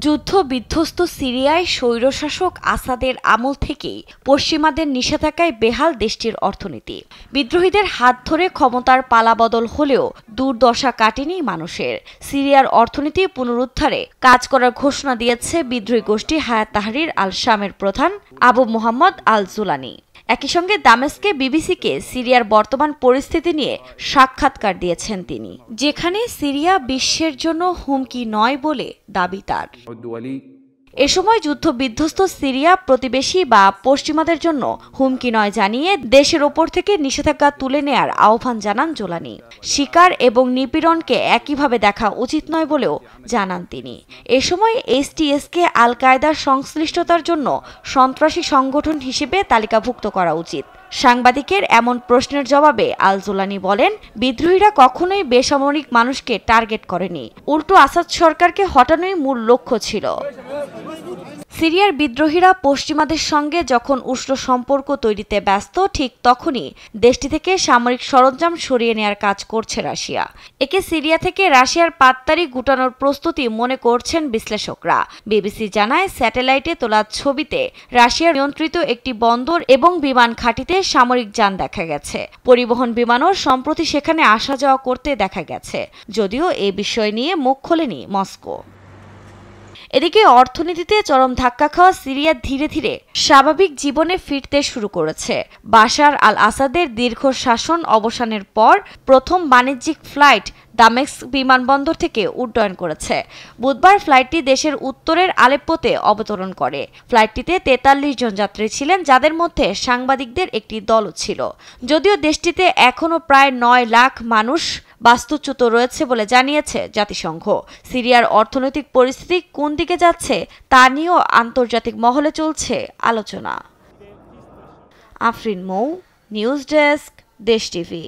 যুদ্ধ বিধ্বস্ত সিরিয়ায় স্বৈরশাসক আসাদের আমল থেকেই পশ্চিমাদের নিষেধাজ্ঞায় বেহাল দেশটির অর্থনীতি। বিদ্রোহীদের হাত ধরে ক্ষমতার পালাবদল হলেও দুর্দশা কাটেনি মানুষের। সিরিয়ার অর্থনীতি পুনরুদ্ধারে কাজ করার ঘোষণা দিয়েছে বিদ্রোহী গোষ্ঠী হায়াত তাহরির আল শামের প্রধান আবু মোহাম্মদ আল জুলানি। একই সঙ্গে দামেস্কে বিবিসিকে সিরিয়ার বর্তমান পরিস্থিতি নিয়ে সাক্ষাৎকার দিয়েছেন তিনি, যেখানে সিরিয়া বিশ্বের জন্য হুমকি নয় বলে দাবি তার। এ সময় যুদ্ধবিধ্বস্ত সিরিয়া প্রতিবেশী বা পশ্চিমাদের জন্য হুমকি নয় জানিয়ে দেশের ওপর থেকে নিষেধাজ্ঞা তুলে নেয়ার আহ্বান জানান জোলানি। শিকার এবং নিপীড়নকে একইভাবে দেখা উচিত নয় বলেও জানান তিনি। এ সময় এসটিএসকে আল কায়েদার সংশ্লিষ্টতার জন্য সন্ত্রাসী সংগঠন হিসেবে তালিকাভুক্ত করা উচিত। সাংবাদিকের এমন প্রশ্নের জবাবে আল জোলানি বলেন, বিদ্রোহীরা কখনোই বেসামরিক মানুষকে টার্গেট করেনি, উল্টো আসাদ সরকারকে হটানোই মূল লক্ষ্য ছিল। সিরিয়ার বিদ্রোহীরা পশ্চিমাদের সঙ্গে যখন উষ্ণ সম্পর্ক তৈরিতে ব্যস্ত, ঠিক তখনই দেশটি থেকে সামরিক সরঞ্জাম সরিয়ে নেয়ার কাজ করছে রাশিয়া। একে সিরিয়া থেকে রাশিয়ার পাততাড়ি গুটানোর প্রস্তুতি মনে করছেন বিশ্লেষকরা। বিবিসি জানায়, স্যাটেলাইটে তোলা ছবিতে রাশিয়ার নিয়ন্ত্রিত একটি বন্দর এবং বিমান ঘাঁটিতে সামরিক যান দেখা গেছে। পরিবহন বিমানও সম্প্রতি সেখানে আসা যাওয়া করতে দেখা গেছে, যদিও এ বিষয় নিয়ে মুখ খোলেনি মস্কো। এদিকে অর্থনীতিতে চরম ধাক্কা খাওয়া সিরিয়া ধীরে ধীরে স্বাভাবিক জীবনে ফিরতে শুরু করেছে। বাশার আল আসাদের দীর্ঘ শাসন অবসানের পর প্রথম বাণিজ্যিক ফ্লাইট দামেস্ক বিমানবন্দর থেকে উড্ডয়ন করেছে। বুধবার ফ্লাইটটি দেশের উত্তরের আলেপ্পোতে অবতরণ করে। ফ্লাইটটিতে 43 জন যাত্রী ছিলেন, যাদের মধ্যে সাংবাদিকদের একটি দলও ছিল। যদিও দেশটিতে এখনও প্রায় 9 লাখ মানুষ বাস্তুচ্যুত রয়েছে বলে জানিয়েছে জাতিসংঘ। সিরিয়ার অর্থনৈতিক পরিস্থিতি কোন দিকে যাচ্ছে তা নিয়েও আন্তর্জাতিক মহলে চলছে আলোচনা। আফরিন মৌ, নিউজ ডেস্ক, দেশ টিভি।